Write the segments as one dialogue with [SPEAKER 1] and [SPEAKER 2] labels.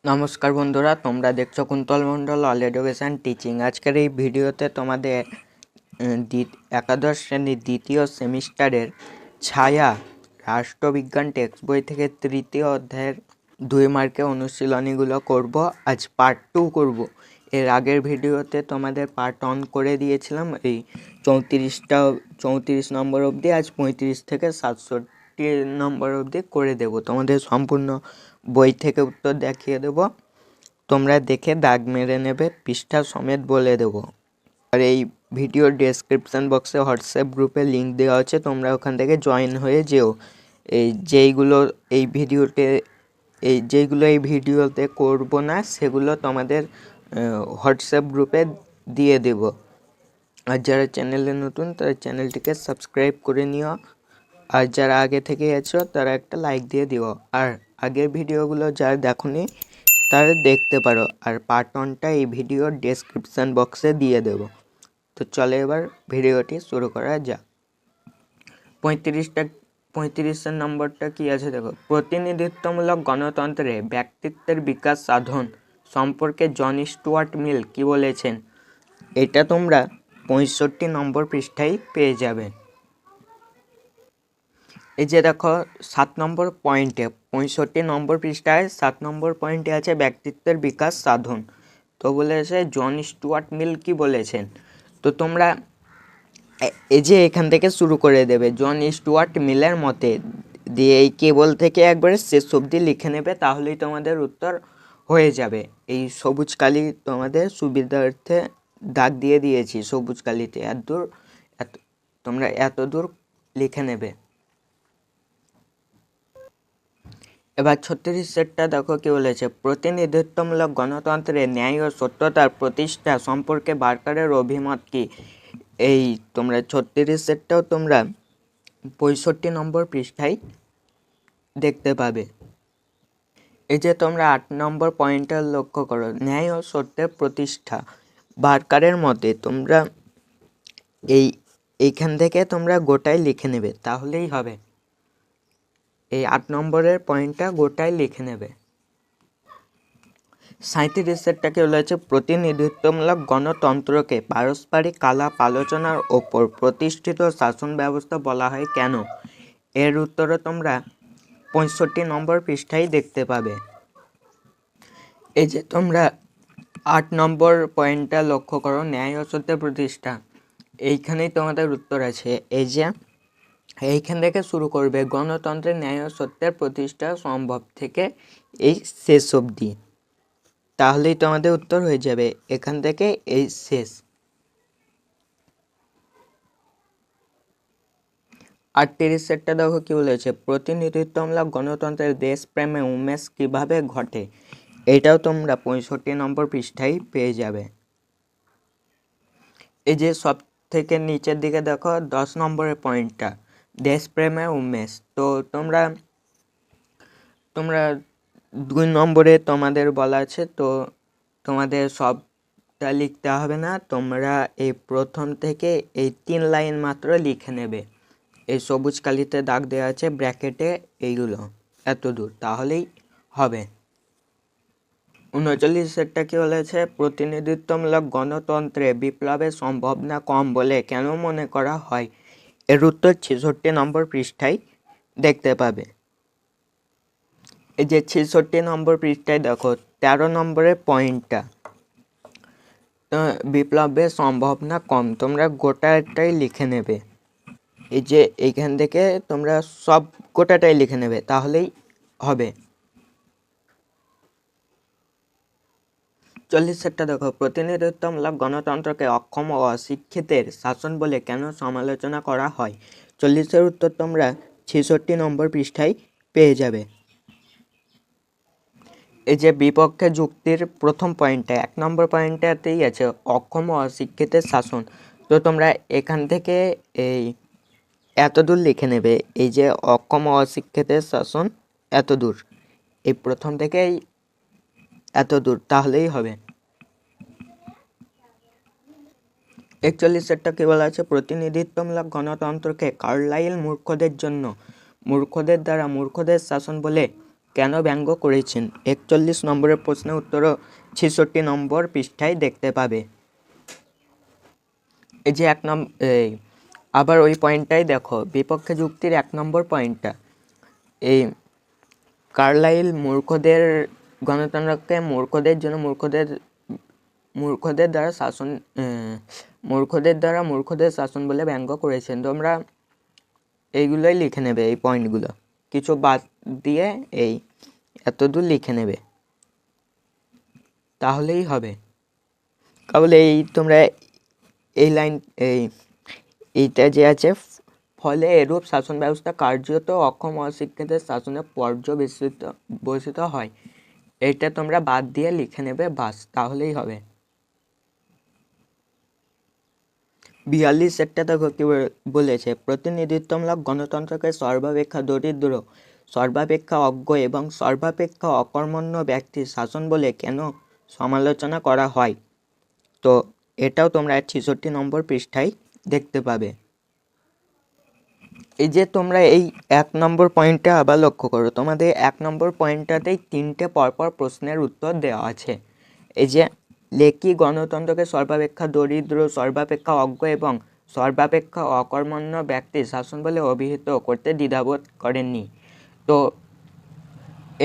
[SPEAKER 1] নমস্কার বন্ধুরা, তোমরা দেখছো কুন্তল মণ্ডল অল এডুকেশন টিচিং। আজকের এই ভিডিওতে তোমাদের একাদশ শ্রেণীর দ্বিতীয় সেমিস্টারের ছায়া রাষ্ট্রবিজ্ঞান টেক্সট বই থেকে তৃতীয় অধ্যায়ের 2 মার্কে অনুশীলনীগুলো করব। আজ পার্ট 2 করব। এর আগের ভিডিওতে তোমাদের পার্ট 1 করে দিয়েছিলাম এই 34 নম্বর অবধি। আজ 35 থেকে 67 নম্বর অবধি করে দেব। তোমাদের সম্পূর্ণ বই থেকে উত্তর দেখিয়ে দেব, তোমরা দেখে দাগ মেরে নেবে, পৃষ্ঠা সমেত বলে দেব। আর এই ভিডিওর ডেসক্রিপশন বক্সে হোয়াটসঅ্যাপ গ্রুপে লিঙ্ক দেওয়া আছে, তোমরা ওখান থেকে জয়েন হয়ে যেও। যেইগুলো এই ভিডিওতে করব না সেগুলো তোমাদের হোয়াটসঅ্যাপ গ্রুপে দিয়ে দেব। আর যারা চ্যানেলে নতুন তারা চ্যানেলটিকে সাবস্ক্রাইব করে নিও, আর যারা আগে থেকে আছো তারা একটা লাইক দিয়ে দিও। আর আগের ভিডিওগুলো যারা দেখোনি তারা দেখতে পারো। আর পার্ট 1টা এই ভিডিওর ডেসক্রিপশন বক্সে দিয়ে দেব। তো চলে এবার ভিডিওটি শুরু করা যাক। 35 নম্বরটা কি আছে দেখো। প্রতিনিধিত্বমূলক গণতন্ত্রে ব্যক্তিত্বের বিকাশ সাধন সম্পর্কে জন স্টুয়ার্ট মিল কি বলেছেন? এটা তোমরা 65 নম্বর পৃষ্ঠায় পেয়ে যাবে। এই যে দেখো 7 নম্বর পয়েন্টে 65 নম্বর পৃষ্ঠায় 7 নম্বর পয়েন্টে আছে ব্যক্তিত্বের বিকাশ সাধন। তো বলেছে জন স্টুয়ার্ট মিল কি বলেছেন। তো তোমরা এই যে এখান থেকে শুরু করে দেবে জন স্টুয়ার্ট মিলের মতে, দিয়ে এই কেবল থেকে একবারে শেষ অবধি লিখে নেবে, তাহলেই তোমাদের উত্তর হয়ে যাবে। এই সবুজ কালি তোমাদের সুবিধার্থে দাগ দিয়ে দিয়েছি সবুজ কালিতে, তোমরা এত দূর লিখে নেবে। এবার 36 সেটটা দেখো কি বলেছে। প্রতিনিধিত্বমূলক গণতন্ত্রে ন্যায় ও সত্যতার প্রতিষ্ঠা সম্পর্কে বার্কারের অভিমত কি? এই তোমরা 36 সেটটাও তোমরা 65 নম্বর পৃষ্ঠায় দেখতে পাবে। এই যে তোমরা 8 নম্বর পয়েন্টটা লক্ষ্য করো, ন্যায় ও সত্যের প্রতিষ্ঠা বার্কারের মতে। তোমরা এইখান থেকে তোমরা গোটাই লিখে নেবে, তাহলেই হবে। এই 8 নম্বরের পয়েন্টটা গোটাই লিখে নেবে। 37 সেটটাকে বলেছে প্রতিনিধিত্বমূলক গণতন্ত্রকে পারস্পরিক আলাপ আলোচনার ওপর প্রতিষ্ঠিত শাসন ব্যবস্থা বলা হয় কেন? এর উত্তরে তোমরা 65 নম্বর পৃষ্ঠায় দেখতে পাবে। এই যে তোমরা 8 নম্বর পয়েন্টটা লক্ষ্য করো, ন্যায় ও সত্যের প্রতিষ্ঠা। এইখানেই তোমাদের উত্তর আছে। এই যে এইখান থেকে শুরু করবে, গণতন্ত্রের ন্যায় ও সত্যের প্রতিষ্ঠা সম্ভব থেকে এই শেষ অবধি, তাহলেই তোমাদের উত্তর হয়ে যাবে। এখান থেকে এই শেষ। 38 সেটটা দেখো কি বলেছে, প্রতিনিধিত্বমূলক গণতন্ত্রের দেশপ্রেমে উন্মেষ কিভাবে ঘটে? এটাও তোমরা 65 নম্বর পৃষ্ঠায় পেয়ে যাবে। এই যে সব থেকে নিচের দিকে দেখো 10 নম্বরের পয়েন্টটা, দেশপ্রেমে উন্মেষ। তো তোমরা 2 নম্বরে তোমাদের বলা আছে, তো তোমাদের সবটা লিখতে হবে না, তোমরা এই প্রথম থেকে এই 3 লাইন মাত্র লিখে নেবে। এই সবুজ কালিতে দাগ দেওয়া আছে ব্র্যাকেটে, এইগুলো এত দূর, তাহলেই হবে। 39 সেটটা কি বলেছে, প্রতিনিধিত্বমূলক গণতন্ত্রে বিপ্লবের সম্ভাবনা কম বলে কেন মনে করা হয়? এর উত্তর 66 নম্বর পৃষ্ঠায় দেখতে পাবে। এই যে 66 নম্বর পৃষ্ঠায় দেখো 13 নম্বরের পয়েন্টটা, বিপ্লবের সম্ভাবনা কম, তোমরা গোটাটাই লিখে নেবে। এই যে এইখান থেকে তোমরা সব গোটাটাই লিখে নেবে, তাহলেই হবে। 40 সেটটা দেখো, প্রতিনিধিত্বমূলক গণতন্ত্রকে অক্ষম ও অশিক্ষিতের শাসন বলে কেন সমালোচনা করা হয়? 40-এর উত্তর তোমরা 66 নম্বর পৃষ্ঠায় পেয়ে যাবে। এই যে বিপক্ষে যুক্তির প্রথম পয়েন্টটা 1 নম্বর পয়েন্টটাতেই আছে অক্ষম ও অশিক্ষিতের শাসন। তো তোমরা এখান থেকে এই এত দূর লিখে নেবে। এই যে অক্ষম ও অশিক্ষিতের শাসন এত দূর, এই প্রথম থেকেই এত দূর, তাহলেই হবে। 41 সেটটা কি বলা আছে, প্রতিনিধিত্বমূলক গণতন্ত্রকে কার্লাইল মূর্খদের দ্বারা মূর্খদের শাসন বলে কেন ব্যঙ্গ করেছেন? 41 নম্বরের প্রশ্নের উত্তরও 66 নম্বর পৃষ্ঠায় দেখতে পাবে। এই যে আবার ওই পয়েন্টটাই দেখো, বিপক্ষে যুক্তির 1 নম্বর পয়েন্টটা, এই কার্লাইল গণতন্ত্রকে মূর্খদের দ্বারা মূর্খদের শাসন বলে ব্যঙ্গ করেছেন। তোমরা এইগুলোই লিখে নেবে, এই পয়েন্টগুলো কিছু বাদ দিয়ে এই এতদূর লিখে নেবে, তাহলেই হবে। তাহলে তোমরা এই লাইন এইটা যে আছে, ফলে এরূপ শাসন ব্যবস্থা কার্যত অক্ষম অশিক্ষিতের শাসনে পর্যবেসিত হয়, এইটা তোমরা বাদ দিয়ে লিখে নেবে, বাস, তাহলেই হবে। 42 দেখো কি বলেছে, প্রতিনিধিত্বমূলক গণতন্ত্রকে সর্বাপেক্ষা দরিদ্র, সর্বাপেক্ষা অজ্ঞ এবং সর্বাপেক্ষা অকর্মণ্য ব্যক্তির শাসন বলে কেন সমালোচনা করা হয়? তো এটাও তোমরা 66 নম্বর পৃষ্ঠায় দেখতে পাবে। এই যে তোমরা এই 1 নম্বর পয়েন্টটা আবার লক্ষ্য করো, তোমাদের 1 নম্বর পয়েন্টটাতেই 3টে পরপর প্রশ্নের উত্তর দেওয়া আছে। এই যে লেকি গণতন্ত্রকে সর্বাপেক্ষা দরিদ্র, সর্বাপেক্ষা অজ্ঞ এবং সর্বাপেক্ষা অকর্মণ্য ব্যক্তির শাসন বলে অভিহিত করতে দ্বিধাবোধ করেননি। তো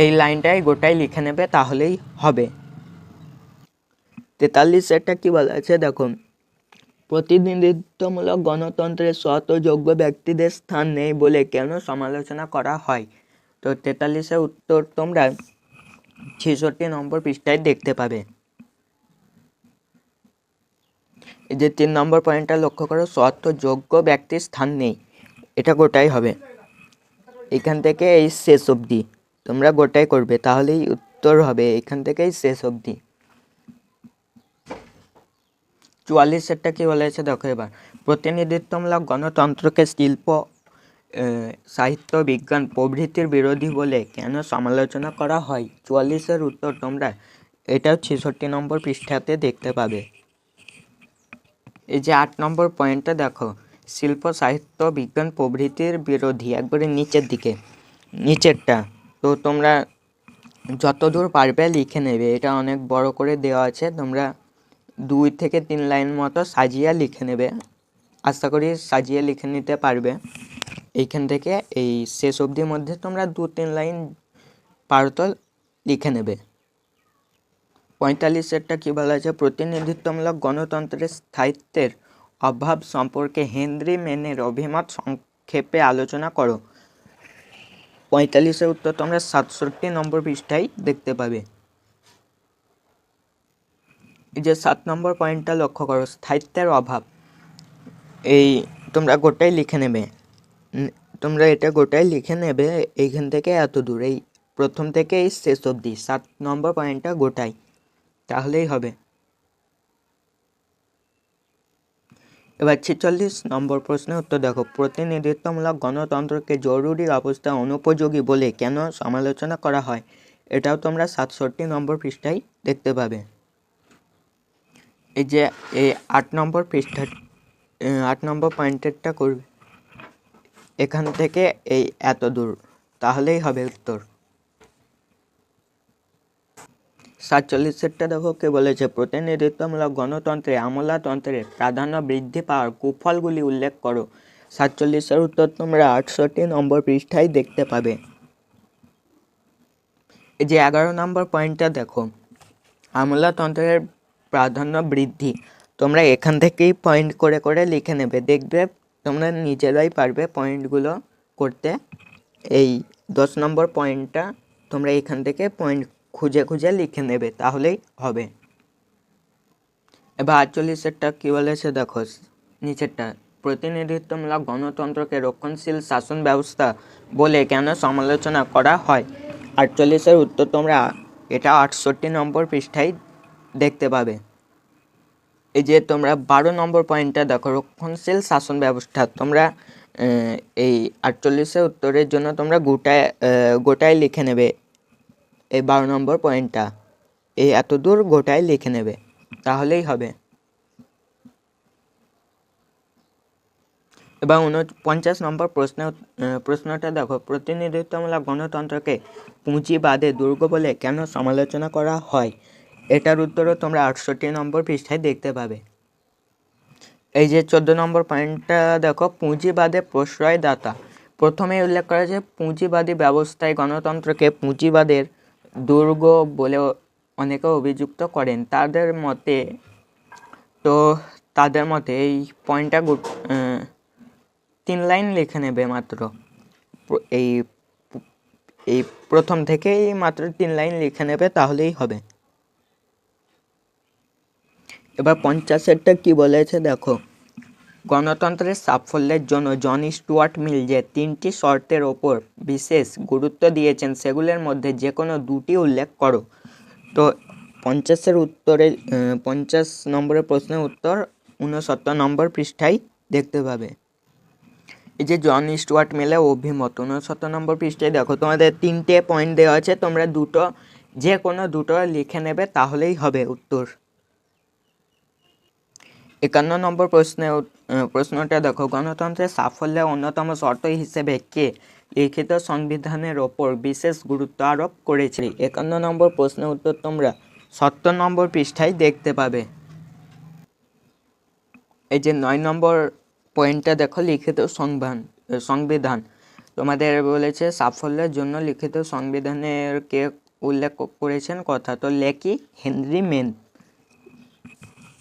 [SPEAKER 1] এই লাইনটাই গোটাই লিখে নেবে, তাহলেই হবে। 43 কি বলা আছে দেখো, প্রতিনিধিত্বমূলক গণতন্ত্রে সৎ ও যোগ্য ব্যক্তিদের স্থান নেই বলে কেন সমালোচনা করা হয়? তো 43 উত্তর তোমরা 66 নম্বর পৃষ্ঠায় দেখতে পাবে। এই যে 3 নম্বর পয়েন্টটা লক্ষ্য করো, সৎ ও যোগ্য ব্যক্তির স্থান নেই, এটা গোটাই হবে। এখান থেকে এই শেষ অবধি তোমরা গোটাই করবে, তাহলেই উত্তর হবে এখান থেকেই শেষ অবধি। 44 কি বলেছে দেখো এবার, প্রতিনিধিত্বমূলক গণতন্ত্রকে শিল্প, সাহিত্য, বিজ্ঞান প্রভৃতির বিরোধী বলে কেন সমালোচনা করা হয়? 44 উত্তর তোমরা এটাও 66 নম্বর পৃষ্ঠাতে দেখতে পাবে। এই যে 8 নম্বর পয়েন্টটা দেখো, শিল্প, সাহিত্য, বিজ্ঞান প্রভৃতির বিরোধী, একবারে নিচেরটা। তো তোমরা যতদূর পারবে লিখে নেবে, এটা অনেক বড় করে দেওয়া আছে, তোমরা 2 থেকে 3 লাইন মতো সাজিয়ে লিখে নেবে, আশা করি সাজিয়ে লিখে নিতে পারবে। এইখান থেকে এই শেষ অবধির মধ্যে তোমরা 2-3 লাইন পারো তো লিখে নেবে। 45 কি বলা আছে, প্রতিনিধিত্বমূলক গণতন্ত্রের স্থায়িত্বের অভাব সম্পর্কে হেনরি মেনের অভিমত সংক্ষেপে আলোচনা করো। 45 উত্তর তোমরা 67 নম্বর পৃষ্ঠায় দেখতে পাবে। এই যে 7 নম্বর পয়েন্টটা লক্ষ্য করো, স্থায়িত্বের অভাব, এই তোমরা গোটাই লিখে নেবে, এইখান থেকে এত দূর, এই প্রথম থেকে এই শেষ অবধি 7 নম্বর পয়েন্টটা গোটাই, তাহলেই হবে। এবার 46 নম্বর প্রশ্নের উত্তর দেখো, প্রতিনিধিত্বমূলক গণতন্ত্রকে জরুরি অবস্থা অনুপযোগী বলে কেন সমালোচনা করা হয়? এটাও তোমরা 67 নম্বর পৃষ্ঠায় দেখতে পাবে। এই যে এই 8 নম্বর পয়েন্টেরটা করবে, এখান থেকে এই এত দূর, তাহলেই হবে উত্তর। 47 দেখো কে বলেছে, প্রতিনিধিত্বমূলক গণতন্ত্রে আমলাতন্ত্রের প্রাধান্য বৃদ্ধি পাওয়ার কুফলগুলি উল্লেখ করো। 47 উত্তর তোমরা 68 নম্বর পৃষ্ঠায় দেখতে পাবে। এই যে 11 নম্বর পয়েন্টটা দেখো, আমলাতন্ত্রের প্রাধান্য বৃদ্ধি, তোমরা এখান থেকেই পয়েন্ট করে করে লিখে নেবে, দেখবে তোমরা নিজেরাই পারবে পয়েন্টগুলো করতে। এই 10 নম্বর পয়েন্টটা তোমরা এখান থেকে পয়েন্ট খুঁজে খুঁজে লিখে নেবে, তাহলেই হবে। এবার 48 কি বলেছে দেখো, নিচেরটা, প্রতিনিধিত্বমূলক গণতন্ত্রকে রক্ষণশীল শাসন ব্যবস্থা বলে কেন সমালোচনা করা হয়? 48 উত্তর তোমরা এটা 68 নম্বর পৃষ্ঠায় দেখতে পাবে। এই যে তোমরা 12 নম্বর পয়েন্টটা দেখো, রক্ষণশীল শাসন ব্যবস্থা, তোমরা এই 48 উত্তরের জন্য তোমরা গোটায় লিখে নেবে, এই 12 নম্বর পয়েন্টটা এই এত দূর গোটায় লিখে নেবে, তাহলেই হবে। এবার 49 নম্বর প্রশ্নটা দেখো, প্রতিনিধিত্বমূলক গণতন্ত্রকে পুঁজিবাদে দুর্গ বলে কেন সমালোচনা করা হয়? এটার উত্তরও তোমরা 68 নম্বর পৃষ্ঠায় দেখতে পাবে। এই যে 14 নম্বর পয়েন্টটা দেখো, পুঁজিবাদে প্রশ্রয়দাতা। প্রথমেই উল্লেখ করা যে পুঁজিবাদী ব্যবস্থায় গণতন্ত্রকে পুঁজিবাদের দুর্গ বলে অনেকে অভিযুক্ত করেন। তাদের মতে এই পয়েন্টটা 3 লাইন লিখে নেবে মাত্র। এই এই প্রথম থেকেই মাত্র 3 লাইন লিখে নেবে, তাহলেই হবে। এবার 50-এরটা কি বলেছে দেখো, গণতন্ত্রের সাফল্যের জন্য জন স্টুয়ার্ট মিল যে 3টি শর্তের ওপর বিশেষ গুরুত্ব দিয়েছেন সেগুলোর মধ্যে যে কোনো দুটি উল্লেখ করো। তো 50 নম্বরের প্রশ্নের উত্তর 69 নম্বর পৃষ্ঠায় দেখতে পাবে। এই যে জন স্টুয়ার্ট মিলের অভিমত 69 নম্বর পৃষ্ঠায় দেখো, তোমাদের 3টে পয়েন্ট দেওয়া আছে, তোমরা যে কোনো দুটো লিখে নেবে, তাহলেই হবে উত্তর। 51 নম্বর প্রশ্নটা দেখো, গণতন্ত্রের সাফল্যের অন্যতম শর্ত হিসেবে কে লিখিত সংবিধানের ওপর বিশেষ গুরুত্ব আরোপ করেছে? 51 নম্বর প্রশ্নের উত্তর তোমরা 70 নম্বর পৃষ্ঠায় দেখতে পাবে। এই যে 9 নম্বর পয়েন্টটা দেখো, লিখিত সংবিধান। তোমাদের বলেছে সাফল্যের জন্য লিখিত সংবিধানের কে উল্লেখ করেছেন কথা, তো লেখি হেনরি মেন।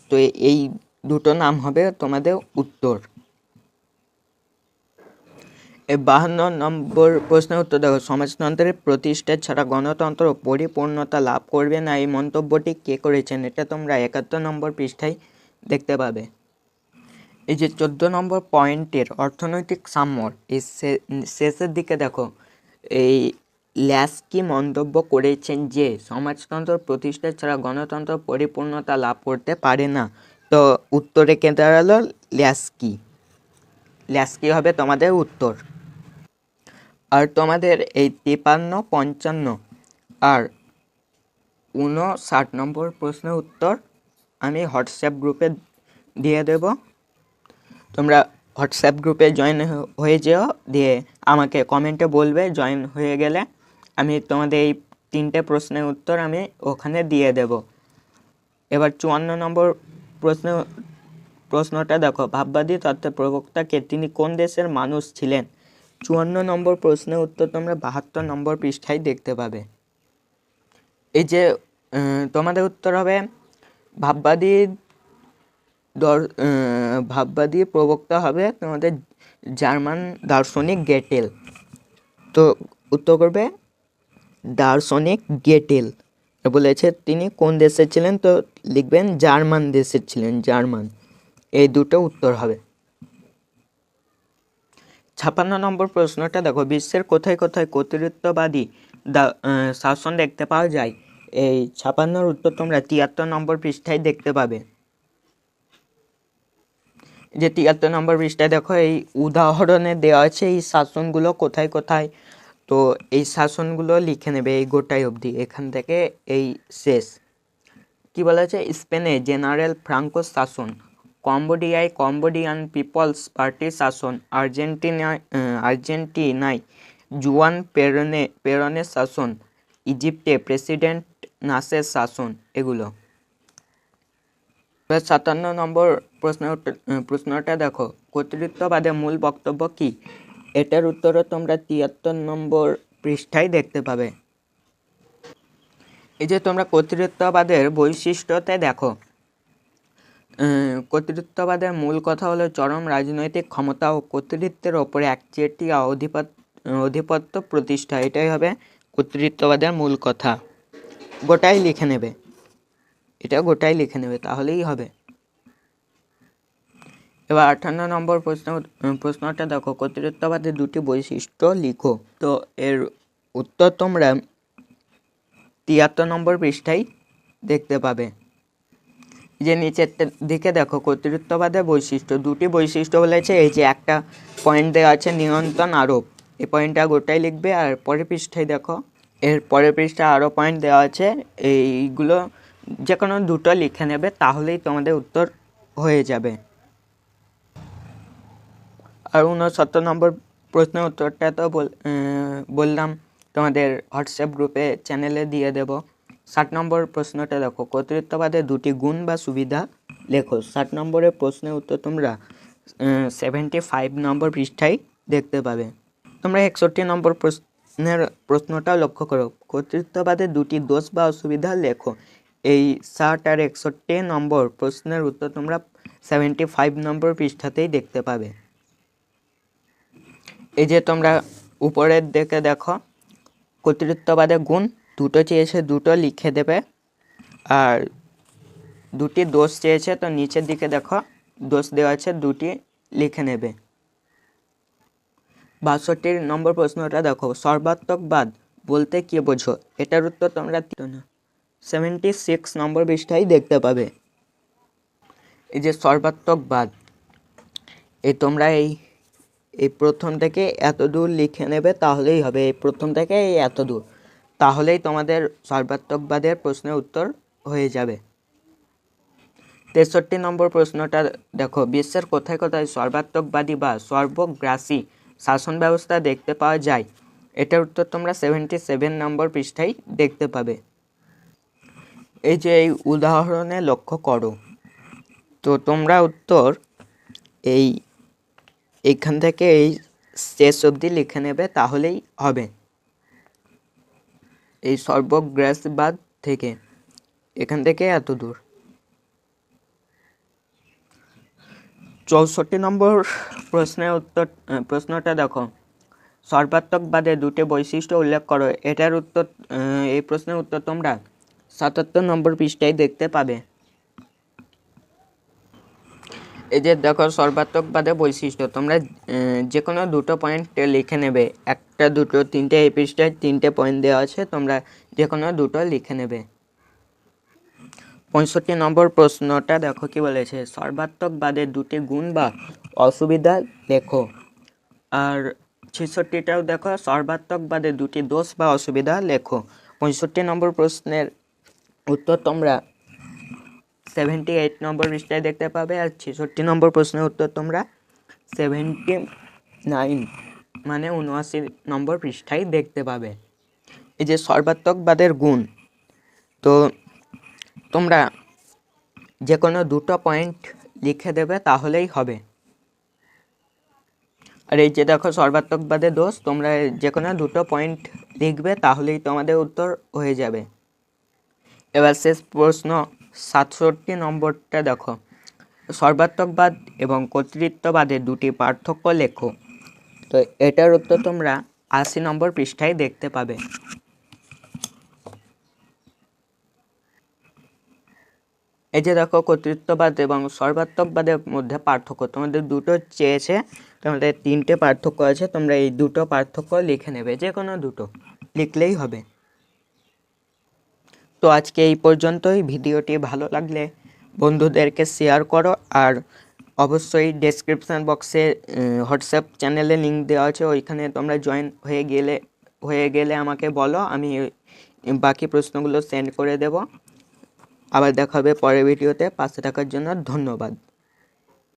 [SPEAKER 1] তো এই দুটো নাম হবে তোমাদের উত্তর। 52 নম্বর প্রশ্নের উত্তর দেখো, সমাজতন্ত্রের প্রতিষ্ঠা ছাড়া গণতন্ত্র পরিপূর্ণতা লাভ করবে না, এই মন্তব্যটি কে করেছেন? এটা তোমরা 71 নম্বর পৃষ্ঠায় দেখতে পাবে। এই যে 14 নম্বর পয়েন্টের অর্থনৈতিক সাম্যর এই শেষের দিকে দেখো, এই ল্যাস্কি মন্তব্য করেছেন যে সমাজতন্ত্র প্রতিষ্ঠা ছাড়া গণতন্ত্র পরিপূর্ণতা লাভ করতে পারে না। তো উত্তরে কে দাঁড়ালো? ল্যাস্কি হবে তোমাদের উত্তর। আর তোমাদের এই 53, 55 আর 59 নম্বর প্রশ্নের উত্তর আমি হোয়াটসঅ্যাপ গ্রুপে দিয়ে দেব। তোমরা হোয়াটসঅ্যাপ গ্রুপে জয়েন হয়ে যেও, দিয়ে আমাকে কমেন্টে বলবে জয়েন হয়ে গেলে। আমি তোমাদের এই 3টে প্রশ্নের উত্তর আমি ওখানে দিয়ে দেব। এবার 54 নম্বর প্রশ্নটা দেখো, ভাববাদী তত্ত্বের প্রবক্তা কে? তিনি কোন দেশের মানুষ ছিলেন? 54 নম্বর প্রশ্নের উত্তর তোমরা 72 নম্বর পৃষ্ঠায় দেখতে পাবে। এই যে তোমাদের উত্তর হবে ভাববাদী প্রবক্তা হবে তোমাদের জার্মান দার্শনিক গেটেল। তো উত্তর করবে দার্শনিক গেটেল। বলেছে তিনি কোন দেশের ছিলেন, তো লিখবেন জার্মান দেশের ছিলেন, জার্মান। এই দুটো উত্তর হবে। 56 নম্বর প্রশ্নটা দেখো, বিশ্বের কোথায় কোথায় কর্তৃত্ববাদী শাসন দেখতে পাওয়া যায়? এই 56 উত্তর তোমরা 73 নম্বর পৃষ্ঠায় দেখতে পাবে। যে 73 নম্বর পৃষ্ঠায় দেখো, এই উদাহরণে দেওয়া আছে এই শাসনগুলো কোথায় কোথায়। তো এই শাসনগুলো লিখে নেবে এই গোটাই অবধি, এখান থেকে এই শেষ। কি বলা আছে? স্পেনে জেনারেল ফ্রাঙ্কোর শাসন, কম্বোডিয়ায় কম্বোডিয়ান পিপলস পার্টির শাসন, আর্জেন্টিনায় জুয়ান পেরনের শাসন, ইজিপ্টে প্রেসিডেন্ট নাসের শাসন, এগুলো। 57 নম্বর প্রশ্নটা দেখো, কর্তৃত্ববাদের মূল বক্তব্য কি? এটার উত্তরও তোমরা 73 নম্বর পৃষ্ঠায় দেখতে পাবে। এই যে তোমরা কর্তৃত্ববাদের বৈশিষ্ট্যতে দেখো, কর্তৃত্ববাদের মূল কথা হলো চরম রাজনৈতিক ক্ষমতা ও কর্তৃত্বের ওপরে একচেটিয়া আধিপত্য প্রতিষ্ঠা। এটাই হবে কর্তৃত্ববাদের মূল কথা। গোটাই লিখে নেবে, এটা গোটাই লিখে নেবে, তাহলেই হবে। এবার 58 নম্বর প্রশ্নটা দেখো, কর্তৃত্ববাদের দুটি বৈশিষ্ট্য লিখো। তো এর উত্তর তোমরা 73 নম্বর পৃষ্ঠায় দেখতে পাবে। যে নিচের দিকে দেখো, কর্তৃত্ববাদের বৈশিষ্ট্য, দুটি বৈশিষ্ট্য বলেছে। এই যে একটা পয়েন্ট দেওয়া আছে নিয়ন্ত্রণ আরোপ, এই পয়েন্টটা গোটাই লিখবে। আর পরের পৃষ্ঠায় দেখো, এর পরের পৃষ্ঠায় আরও পয়েন্ট দেওয়া আছে, এইগুলো যে কোনো দুটো লিখে নেবে, তাহলেই তোমাদের উত্তর হয়ে যাবে। আর 69 নম্বর প্রশ্নের উত্তরটা তো বললাম, তোমাদের হোয়াটসঅ্যাপ গ্রুপে চ্যানেলে দিয়ে দেব। 60 নম্বর প্রশ্নটা দেখো, কর্তৃত্ববাদের দুটি গুণ বা সুবিধা লেখো। 60 নম্বরের প্রশ্নের উত্তর তোমরা 75 নম্বর পৃষ্ঠায় দেখতে পাবে। তোমরা 61 নম্বর প্রশ্নটা লক্ষ্য করো, কর্তৃত্ববাদের দুটি দোষ বা অসুবিধা লেখো। এই 60 আর 61 নম্বর প্রশ্নের উত্তর তোমরা 75 নম্বর পৃষ্ঠাতেই দেখতে পাবে। এই যে তোমরা উপরের দিকে দেখো, কর্তৃত্ববাদের গুণ দুটো চেয়েছে, দুটো লিখে দেবে। আর দুটি দোষ চেয়েছে, তো নিচের দিকে দেখো দোষ দেওয়া আছে, দুটি লিখে নেবে। 62 নম্বর প্রশ্নটা দেখো, সর্বাত্মকবাদ বলতে কি বোঝো? এটার উত্তর তোমরা 76 নম্বর পৃষ্ঠায় দেখতে পাবে। এই যে সর্বাত্মকবাদ, তোমরা এই প্রথম থেকে এত দূর লিখে নেবে, তাহলেই হবে। এই প্রথম থেকে এই এত দূর, তাহলেই তোমাদের সর্বাত্মকবাদের প্রশ্নের উত্তর হয়ে যাবে। 63 নম্বর প্রশ্নটা দেখো, বিশ্বের কোথায় কোথায় সর্বাত্মকবাদী বা সর্বগ্রাসী শাসন ব্যবস্থা দেখতে পাওয়া যায়? এটার উত্তর তোমরা 77 নম্বর পৃষ্ঠায় দেখতে পাবে। এই যে এই উদাহরণে লক্ষ্য করো, তো তোমরা উত্তর এইখান থেকে এই শেষ অবধি লিখে নেবে, তাহলেই হবে। এই সর্বগ্রাসীবাদ থেকে এখান থেকে এত দূর। 64 নম্বর প্রশ্নটা দেখো, সর্বাত্মকবাদের দুটি বৈশিষ্ট্য উল্লেখ করো। এটার উত্তর, এই প্রশ্নের উত্তর তোমরা 77 নম্বর পৃষ্ঠায় দেখতে পাবে। এই যে দেখো সর্বাত্মকবাদের বৈশিষ্ট্য, তোমরা যে কোনো দুটো পয়েন্ট লিখে নেবে। একটা, দুটো, তিনটে, এই পৃষ্ঠায় 3টে পয়েন্ট দেওয়া আছে, তোমরা যে কোনো দুটো লিখে নেবে। 65 নম্বর প্রশ্নটা দেখো কি বলেছে, সর্বাত্মকবাদের দুটি গুণ বা অসুবিধা লেখো। আর 66টাও দেখো, সর্বাত্মকবাদের দুটি দোষ বা অসুবিধা লেখো। 65 নম্বর প্রশ্নের উত্তর তোমরা 78 নম্বর পৃষ্ঠায় দেখতে পাবে। আর 66 নম্বর প্রশ্নের উত্তর তোমরা 79 মানে 79 নম্বর পৃষ্ঠায় দেখতে পাবে। এই যে সর্বাত্মকবাদের গুণ, তো তোমরা যে কোনো দুটো পয়েন্ট লিখে দেবে, তাহলেই হবে। আর এই যে দেখো সর্বাত্মকবাদের দোষ, তোমরা যে কোনো দুটো পয়েন্ট লিখবে, তাহলেই তোমাদের উত্তর হয়ে যাবে। এবার শেষ প্রশ্ন 67 নম্বরটা দেখো, সর্বাত্মকবাদ এবং কর্তৃত্ববাদের দুটি পার্থক্য লেখো। তো এটার উত্তর তোমরা 80 নম্বর পৃষ্ঠায় দেখতে পাবে। এই যে দেখো কর্তৃত্ববাদ এবং সর্বাত্মকবাদের মধ্যে পার্থক্য, তোমাদের দুটো চেয়েছে, তোমাদের 3টে পার্থক্য আছে, তোমরা এই দুটো পার্থক্য লিখে নেবে, যে কোনো দুটো লিখলেই হবে। তো আজকে এই পর্যন্তই। ভিডিওটি ভালো লাগলে বন্ধুদেরকে শেয়ার করো। আর অবশ্যই ডেসক্রিপশান বক্সে হোয়াটসঅ্যাপ চ্যানেলে লিঙ্ক দেওয়া আছে, ওইখানে তোমরা জয়েন হয়ে গেলে আমাকে বলো, আমি বাকি প্রশ্নগুলো সেন্ড করে দেব। আবার দেখা হবে পরের ভিডিওতে। পাশে থাকার জন্য ধন্যবাদ।